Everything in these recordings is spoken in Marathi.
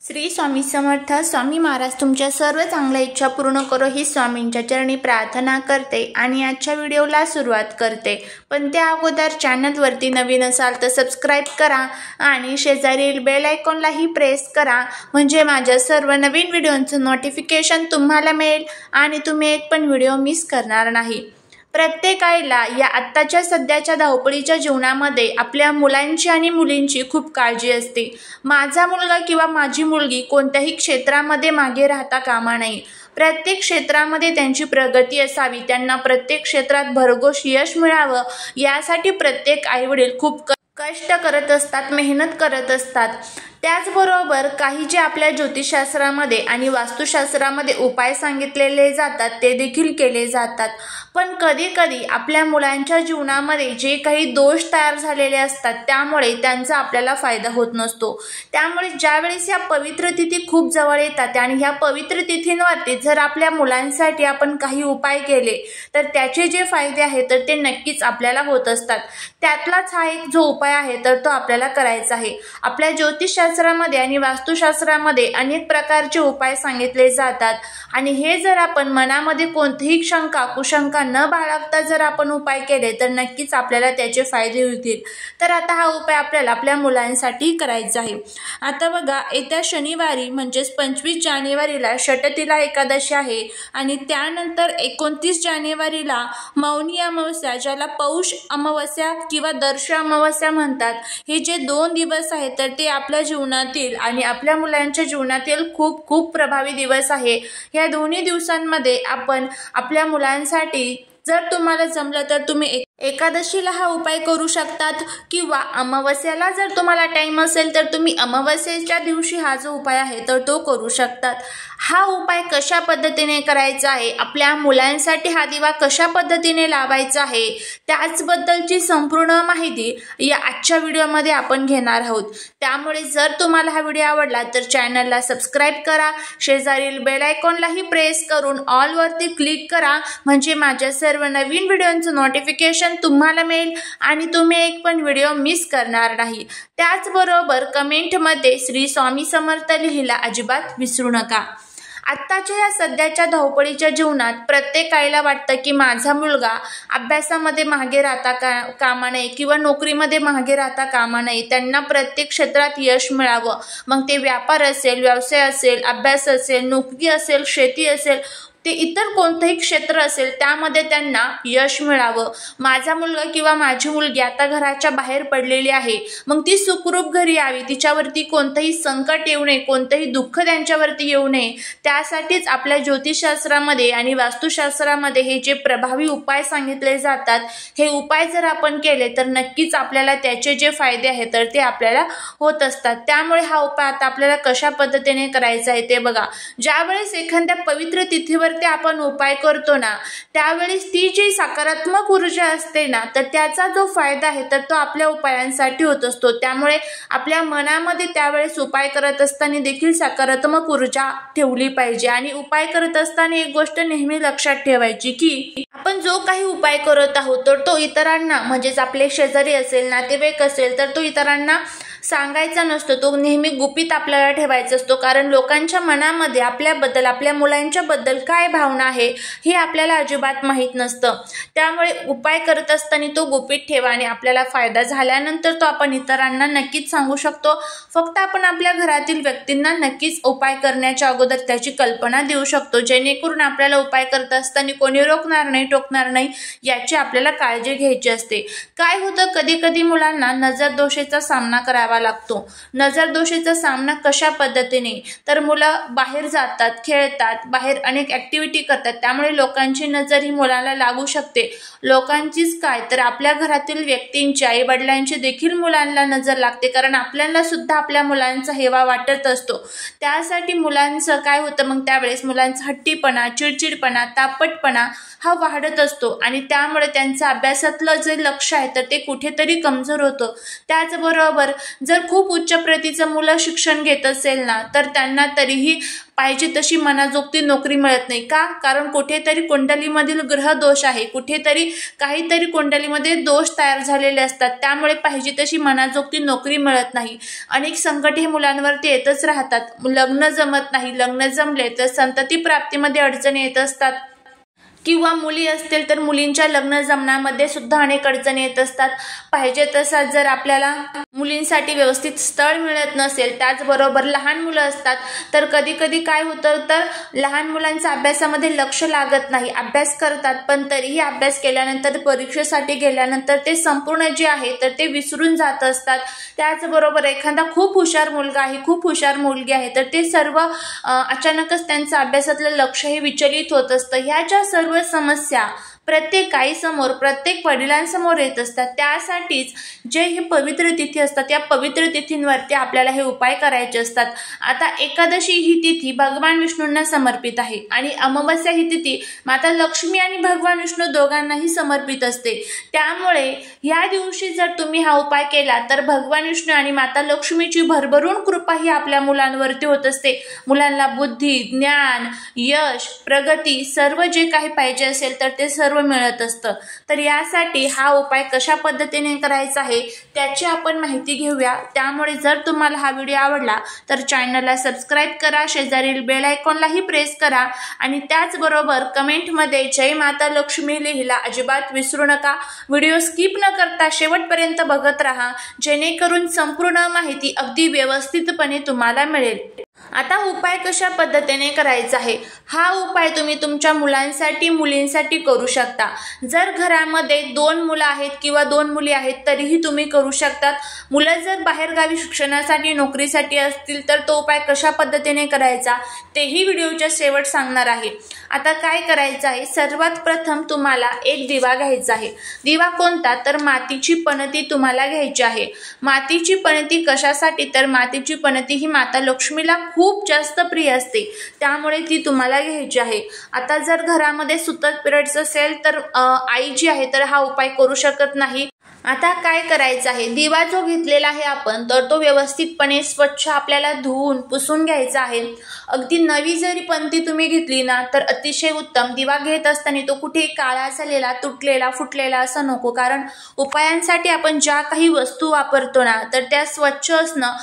श्री स्वामी समर्थ. स्वामी महाराज तुमच्या सर्व चांगल्या इच्छा पूर्ण करो ही स्वामींच्या चरणी प्रार्थना करते आणि आजच्या व्हिडिओला सुरुवात करते. पण त्या अगोदर चॅनलवरती नवीन असाल तर सबस्क्राईब करा आणि शेजारील बेल आयकॉनलाही प्रेस करा, म्हणजे माझ्या सर्व नवीन व्हिडिओंचं नोटिफिकेशन तुम्हाला मिळेल आणि तुम्ही एक पण व्हिडिओ मिस करणार नाही. प्रत्येक आईला या आत्ताच्या सध्याच्या धावपळीच्या जीवनामध्ये आपल्या मुलांची आणि मुलींची खूप काळजी असते. माझा मुलगा किंवा माझी मुलगी कोणत्याही क्षेत्रामध्ये मागे राहता कामा नये. प्रत्येक क्षेत्रामध्ये त्यांची प्रगती असावी, त्यांना प्रत्येक क्षेत्रात भरघोस यश मिळावं यासाठी प्रत्येक आईवडील खूप कष्ट करत असतात, मेहनत करत असतात. त्याचबरोबर काही जे आपल्या ज्योतिषशास्त्रामध्ये आणि वास्तुशास्त्रामध्ये उपाय सांगितलेले जातात ते देखील केले जातात. पण कधी कधी आपल्या मुलांच्या जीवनामध्ये जे काही दोष तयार झालेले असतात त्यामुळे त्यांचा आपल्याला फायदा होत नसतो. त्यामुळे ज्यावेळेस या पवित्र तिथी खूप जवळ येतात आणि ह्या पवित्र तिथींवरती जर आपल्या मुलांसाठी आपण काही उपाय केले तर त्याचे जे फायदे आहेत तर ते नक्कीच आपल्याला होत असतात. त्यातलाच हा एक जो उपाय आहे तर तो आपल्याला करायचा आहे. आपल्या ज्योतिषशास्त्रामध्ये आणि वास्तुशास्त्रामध्ये अनेक प्रकारचे उपाय सांगितले जातात आणि हे जर आपण मनामध्ये कोणतीही शंका कुशंका न बाळगता जर आपण उपाय केले तर नक्कीच आपल्याला त्याचे फायदे होतील. तर आता हा उपाय आपल्याला आपल्या मुलांसाठी करायचा आहे. आता बघा, येत्या शनिवारी म्हणजेच 25 जानेवारीला षटतिला एकादशी आहे आणि त्यानंतर 29 जानेवारीला मौनी अमावस्या, ज्याला पौष अमावस्या किंवा दर्श अमावस्या म्हणतात, हे जे 2 दिवस आहेत तर ते आपल्या जीवनातील आणि आपल्या मुलांच्या जीवनातील खूप खूप प्रभावी दिवस आहे. या दोन्ही दिवसांमध्ये आपण आपल्या मुलांसाठी जर तुम्हाला जमलं तर तुम्ही एकादशीला हा उपाय करू शकतात किंवा अमावस्याला जर तुम्हाला टाइम असेल तर तुम्ही अमावस्येच्या दिवशी हा जो उपाय आहे तर तो करू शकतात. हा उपाय कशा पद्धतीने करायचा आहे, आपल्या मुलांसाठी हा दिवा कशा पद्धतीने लावायचा आहे, त्याचबद्दलची संपूर्ण माहिती या आजच्या व्हिडिओमध्ये आपण घेणार आहोत. त्यामुळे जर तुम्हाला हा व्हिडिओ आवडला तर चॅनलला सबस्क्राईब करा, शेजारील बेल आयकॉनलाही प्रेस करून ऑल वरती क्लिक करा, म्हणजे माझ्या सर्व नवीन व्हिडिओंचं नोटिफिकेशन तुम्हाला मिळेल आणि तुम्ही एक पण व्हिडिओ मिस करणार नाही. त्याचबरोबर कमेंटमध्ये श्री स्वामी समर्थ लिहायला अजिबात विसरू नका. आत्ताच्या या सध्याच्या धावपळीच्या जीवनात प्रत्येक आईला वाटतं की माझा मुलगा अभ्यासामध्ये मागे राहता कामा नये किंवा नोकरीमध्ये मागे राहता कामा नये. त्यांना प्रत्येक क्षेत्रात यश मिळावं, मग ते व्यापार असेल, व्यवसाय असेल, अभ्यास असेल, नोकरी असेल, शेती असेल, ते इतर कोणतेही क्षेत्र असेल त्यामध्ये त्यांना यश मिळावं. माझा मुलगा किंवा माझी मुलगी आता घराच्या बाहेर पडलेली आहे, मग ती सुखरूप घरी यावी, तिच्यावरती कोणतंही संकट येऊ नये, कोणतंही दुःख त्यांच्यावरती येऊ नये, त्यासाठीच आपल्या ज्योतिषशास्त्रामध्ये आणि वास्तुशास्त्रामध्ये हे जे प्रभावी उपाय सांगितले जातात, हे उपाय जर आपण केले तर नक्कीच आपल्याला त्याचे जे फायदे आहेत तर ते आपल्याला होत असतात. त्यामुळे हा उपाय आता आपल्याला कशा पद्धतीने करायचा आहे ते बघा. ज्यावेळेस एखाद्या पवित्र तिथीवर ते आपण उपाय करतो ना, त्यावेळेस ती जी सकारात्मक ऊर्जा असते ना तर त्याचा जो फायदा आहे तर तो आपल्या उपायांसाठी होत असतो. त्यामुळे आपल्या मनामध्ये त्यावेळेस उपाय करत असताना देखील सकारात्मक ऊर्जा ठेवली पाहिजे. आणि उपाय करत असताना एक गोष्ट नेहमी लक्षात ठेवायची की आपण जो काही उपाय करत आहोत तर तो इतरांना, म्हणजेच आपले शेजारी असेल, नातेवाईक असेल, तर तो इतरांना सांगायचा नसतो, तो नेहमी गुपित आपल्याला ठेवायचा असतो. कारण लोकांच्या मनामध्ये आपल्याबद्दल, आपल्या मुलांच्या बद्दल काय भावना आहे हे आपल्याला अजिबात माहीत नसतं. त्यामुळे उपाय करत असताना तो गुपित ठेवा आणि आपल्याला फायदा झाल्यानंतर तो आपण इतरांना नक्कीच सांगू शकतो. फक्त आपण आपल्या घरातील व्यक्तींना नक्कीच उपाय करण्याच्या अगोदर त्याची कल्पना देऊ शकतो, जेणेकरून आपल्याला उपाय करत असताना कोणी रोखणार नाही, टोकणार नाही याची आपल्याला काळजी घ्यायची असते. काय होतं, कधी कधी मुलांना नजर दोषेचा सामना करावा लागतो. नजर दोषेचा सामना कशा पद्धतीने, तर मुलं बाहेर जातात, खेळतात, बाहेर अनेक ऍक्टिव्हिटी करतात, त्यामुळे लोकांची नजर ही मुलाला लागू शकते. लोकांचीच काय तर आपल्या घरातील व्यक्तींची, आई वडिलांची देखील मुलांना नजर लागते, कारण आपल्याला सुद्धा आपल्या मुलांचा हेवा वाटत असतो. त्यासाठी मुलांचं काय होतं, मग त्यावेळेस मुलांचा हट्टीपणा, चिडचिडपणा, तापटपणा हा वाढत असतो आणि त्यामुळे त्यांचं अभ्यासातलं जे लक्ष आहे तर ते कुठेतरी कमजोर होतं. त्याचबरोबर जर खूप उच्च प्रतीचं मुलं शिक्षण घेत असेल ना, तर त्यांना तरीही पाहिजे तशी मनाजोगती नोकरी मिळत नाही का? कारण कुठेतरी कुंडलीमधील ग्रह दोष आहे, कुठेतरी काहीतरी कुंडलीमध्ये दोष तयार झालेले असतात, त्यामुळे पाहिजे तशी मनाजोगती नोकरी मिळत नाही. अनेक संकट हे मुलांवरती येतच राहतात. लग्न जमत नाही, लग्न जमले तर संतती प्राप्तीमध्ये अडचणी येत असतात, किंवा मुली असतील तर मुलींच्या लग्न जमण्यामध्ये सुद्धा अनेक अडचणी येत असतात. पाहिजे तसा जर आपल्याला मुलींसाठी व्यवस्थित स्थळ मिळत नसेल, त्याचबरोबर लहान मुलं असतात तर कधी कधी काय होतं तर लहान मुलांचं अभ्यासामध्ये लक्ष लागत नाही. अभ्यास करतात पण तरीही अभ्यास केल्यानंतर परीक्षेसाठी गेल्यानंतर ते संपूर्ण जे आहे तर ते विसरून जात असतात. त्याचबरोबर एखादा खूप हुशार मुलगा आहे, खूप हुशार मुलगी आहे, तर ते सर्व अचानकच त्यांचं अभ्यासातलं लक्ष हे विचलित होत असतं. ह्या ज्या सर्व समस्या प्रत्येक आईसमोर, प्रत्येक वडिलांसमोर येत असतात, त्यासाठीच जे हे पवित्र तिथी असतात, या पवित्र तिथींवरती आपल्याला हे उपाय करायचे असतात. आता एकादशी ही तिथी भगवान विष्णूंना समर्पित आहे आणि अमावस्या ही तिथी माता लक्ष्मी आणि भगवान विष्णू दोघांनाही समर्पित असते. त्यामुळे या दिवशी जर तुम्ही हा उपाय केला तर भगवान विष्णू आणि माता लक्ष्मीची भरभरून कृपा ही आपल्या मुलांवरती होत असते. मुलांना बुद्धी, ज्ञान, यश, प्रगती सर्व जे काही पाहिजे असेल तर ते सर्व मिळत असतं. तर यासाठी हा उपाय कशा पद्धतीने करायचा आहे त्याची आपण माहिती घेऊया. त्यामुळे जर तुम्हाला हा व्हिडिओ आवडला तर चॅनलला सबस्क्राईब करा, शेजारील बेल आयकॉनलाही प्रेस करा आणि त्याचबरोबर कमेंटमध्ये जय माता लक्ष्मी लिहायला अजिबात विसरू नका. व्हिडिओ स्किप न करता शेवटपर्यंत बघत राहा, जेणेकरून संपूर्ण माहिती अगदी व्यवस्थितपणे तुम्हाला मिळेल. आता उपाय कशा पद्धतीने करायचा आहे, हा उपाय तुम्ही तुमच्या मुलांसाठी, मुलींसाठी करू शकता. जर घरामध्ये 2 मुलं आहेत किंवा 2 मुली आहेत तरीही तुम्ही करू शकतात. मुलं जर बाहेरगावी शिक्षणासाठी, नोकरीसाठी असतील तर तो उपाय कशा पद्धतीने करायचा तेही व्हिडिओच्या शेवट सांगणार आहे. आता काय करायचं आहे, सर्वात प्रथम तुम्हाला एक दिवा घ्यायचा आहे. दिवा कोणता तर मातीची पणती तुम्हाला घ्यायची आहे. मातीची पणती कशासाठी तर मातीची पणती ही माता लक्ष्मीला खूप जास्त प्रिय असते, त्यामुळे ती तुम्हाला घ्यायची आहे. आता जर घरामध्ये सुतक पिरियड्स असेल तर आई जी आहे तर हा उपाय करू शकत नाही. आता काय करायचं आहे, दिवा जो घेतलेला आहे आपण तर तो व्यवस्थितपणे स्वच्छ आपल्याला धुवून पुसून घ्यायचा आहे. अगदी नवी जरी पणती तुम्ही घेतली ना तर अतिशय उत्तम. दिवा घेत असताना तो कुठे काळा झालेला, तुटलेला, फुटलेला असं नको, कारण उपायांसाठी आपण ज्या काही वस्तू वापरतो ना तर त्या स्वच्छ असणं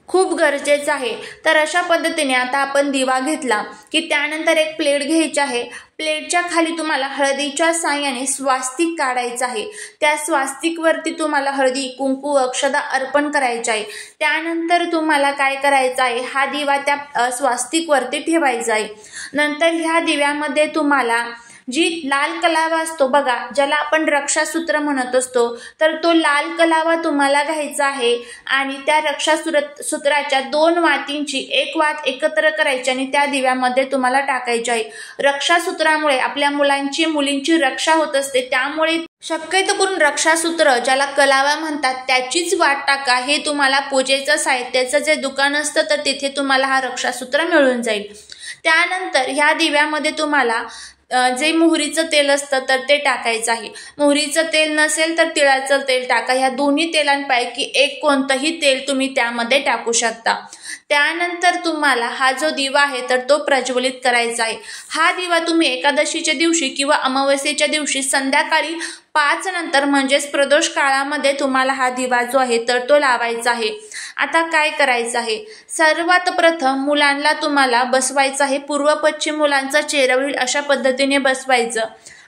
खूप गरजेचं आहे. तर अशा पद्धतीने आता आपण दिवा घेतला की त्यानंतर एक प्लेट घ्यायची आहे. प्लेटच्या खाली तुम्हाला हळदीच्या साह्याने स्वास्तिक काढायचं आहे. त्या स्वास्तिकवरती तुम्हाला हळदी, कुंकू, अक्षता अर्पण करायचे आहे. त्यानंतर तुम्हाला काय करायचं आहे, हा दिवा त्या स्वास्तिकवरती ठेवायचा आहे. नंतर ह्या दिव्यामध्ये तुम्हाला जी लाल कलावा असतो बघा, ज्याला आपण रक्षासूत्र म्हणत असतो, तर तो लाल कलावा तुम्हाला घ्यायचा आहे आणि त्या रक्षासूत्राच्या 2 वातींची एक वात एकत्र करायची आणि त्या दिव्यामध्ये तुम्हाला टाकायची आहे. रक्षासूत्रामुळे आपल्या मुलांची, मुलींची रक्षा होत असते, त्यामुळे शक्यतो करून रक्षासूत्र ज्याला कलावा म्हणतात त्याचीच वाट टाका. हे तुम्हाला पूजेचं साहित्याचं जे दुकान असतं तर तिथे तुम्हाला हा रक्षासूत्र मिळून जाईल. त्यानंतर ह्या दिव्यामध्ये तुम्हाला जे मोहरीचं तेल असतं तर ते टाकायचं आहे. मोहरीचं तेल नसेल तर तिळाचं तेल टाका. ह्या दोन्ही तेलांपैकी एक कोणतंही तेल तुम्ही त्यामध्ये टाकू शकता. त्यानंतर तुम्हाला हा जो दिवा आहे तर तो प्रज्वलित करायचा आहे. हा दिवा तुम्ही एकादशीच्या दिवशी किंवा अमावस्येच्या दिवशी संध्याकाळी 5 नंतर म्हणजेच प्रदोष काळामध्ये तुम्हाला हा दिवा जो आहे तर तो लावायचा आहे. आता काय करायचं आहे, सर्वात प्रथम मुलांना तुम्हाला बसवायचं आहे. पूर्व पश्चिम मुलांचा चेहरा होईल अशा पद्धतीने बसवायचं.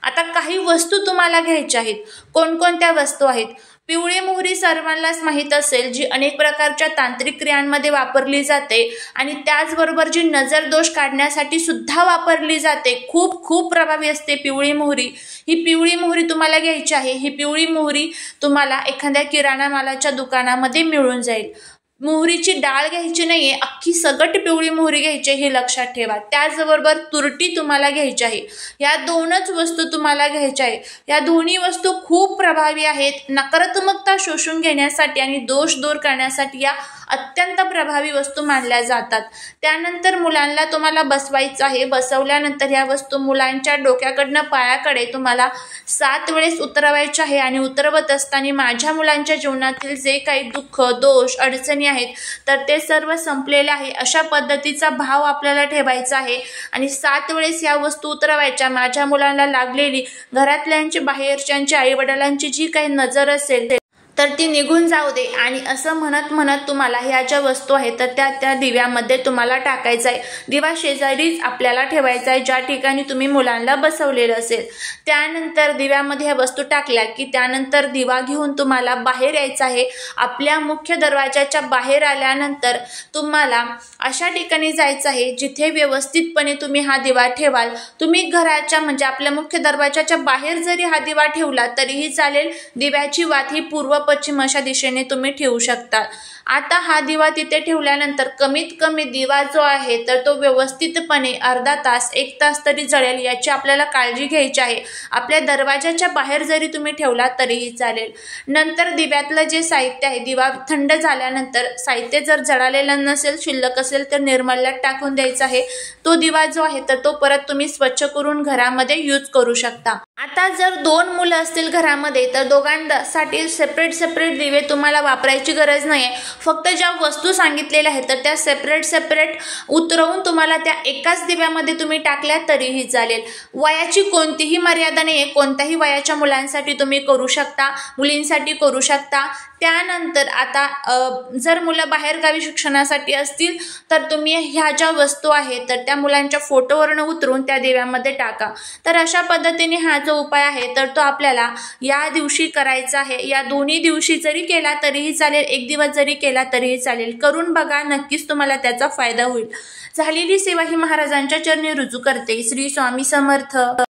आता काही वस्तू तुम्हाला घ्यायच्या आहेत. कोणकोणत्या वस्तू आहेत, पिवळी मोहरी सर्वांनाच माहीत असेल, जी अनेक प्रकारच्या तांत्रिक क्रियांमध्ये वापरली जाते आणि त्याचबरोबर जी नजर दोष काढण्यासाठी सुद्धा वापरली जाते. खूप खूप प्रभावी असते पिवळी मोहरी. ही पिवळी मोहरी तुम्हाला घ्यायची आहे. ही पिवळी मोहरी तुम्हाला एखाद्या किराणा मालाच्या दुकानामध्ये मिळून जाईल. मोहरीची डाळ घ्यायची नाहीये, अख्खी सगट पिवळी मोहरी घ्यायची हे लक्षात ठेवा. त्याचबरोबर तुरटी तुम्हाला घ्यायची आहे. या 2च वस्तू तुम्हाला घ्यायच्या आहे. या दोन्ही वस्तू खूप प्रभावी आहेत. नकारात्मकता शोषून घेण्यासाठी आणि दोष दूर करण्यासाठी या अत्यंत प्रभावी वस्तू मानल्या जातात। त्यानंतर मुलांना तुम्हाला बसवायचं आहे। बसवल्यानंतर ह्या वस्तू मुलांच्या डोक्याकडनं पायाकडे तुम्हाला 7 वेळेस उतरवायच्या आहे आणि उतरवत असताना माझ्या मुलांच्या जीवनातील जे काही दुःख, दोष, अडचणी आहेत तर ते सर्व संपलेले आहे अशा पद्धतीचा भाव आपल्याला ठेवायचा आहे आणि 7 वेळेस या वस्तू उतरवायच्या। माझ्या मुलांना लागलेली घरातल्यांची, बाहेरच्यांची, आईवडिलांची जी काही नजर असेल तर ती निघून जाऊ दे आणि असं म्हणत म्हणत तुम्हाला ह्या ज्या वस्तू आहेत तर त्या दिव्यामध्ये तुम्हाला टाकायचं आहे। दिवा शेजारीच आपल्याला ठेवायचा आहे ज्या ठिकाणी तुम्ही मुलांना बसवलेलं असेल। त्यानंतर दिव्यामध्ये ह्या वस्तू टाकल्या की त्यानंतर दिवा घेऊन तुम्हाला बाहेर यायचं आहे। आपल्या मुख्य दरवाजाच्या बाहेर आल्यानंतर तुम्हाला अशा ठिकाणी जायचं आहे जिथे व्यवस्थितपणे तुम्ही हा दिवा ठेवाल। तुम्ही घराच्या म्हणजे आपल्या मुख्य दरवाजाच्या बाहेर जरी हा दिवा ठेवला तरीही चालेल। दिव्याची वात ही पूर्व पश्चिम अशा दिशेने तुम्ही ठेवू शकता। आता हा दिवा तिथे ठेवल्यानंतर कमीत कमी दिवा जो आहे तर तो व्यवस्थितपणे अर्धा तास 1 तास तरी जळेल याची आपल्याला काळजी घ्यायची आहे। आपल्या दरवाजाच्या बाहेर जरी तुम्ही ठेवला तरीही चालेल। नंतर दिव्यातलं जे साहित्य आहे, दिवा थंड झाल्यानंतर साहित्य जर जळालेलं नसेल, शिल्लक असेल तर निर्मल्यात टाकून द्यायचा आहे। तो दिवा जो आहे तर तो परत तुम्ही स्वच्छ करून घरामध्ये यूज करू शकता। आता जर 2 मुलं असतील घरामध्ये तर दोघांसाठी सेपरेट दिवे तुम्हाला वापरायची गरज नाही आहे। फक्त ज्या वस्तू सांगितलेल्या आहेत तर त्या सेपरेट उतरवून तुम्हाला त्या एकाच दिव्यामध्ये तुम्ही टाकल्या तरीही चालेल। वयाची कोणतीही मर्यादा नाही आहे। कोणत्याही वयाच्या मुलांसाठी तुम्ही करू शकता, मुलींसाठी करू शकता। त्यानंतर आता जर मुलं बाहेरगावी शिक्षणासाठी असतील तर तुम्ही ह्या ज्या वस्तू आहेत तर त्या मुलांच्या फोटोवरनं उतरून त्या दिव्यामध्ये टाका। तर अशा पद्धतीने हा जो उपाय आहे तर तो आपल्याला या दिवशी करायचा आहे। या दोन्ही दिवशी जरी केला तरीही चालेल, 1 दिवस जरी केला तरीही चालेल। करून बघा, नक्कीच तुम्हाला त्याचा फायदा होईल। झालेली सेवा ही महाराजांच्या चरणी रुजू करते। श्री स्वामी समर्थ।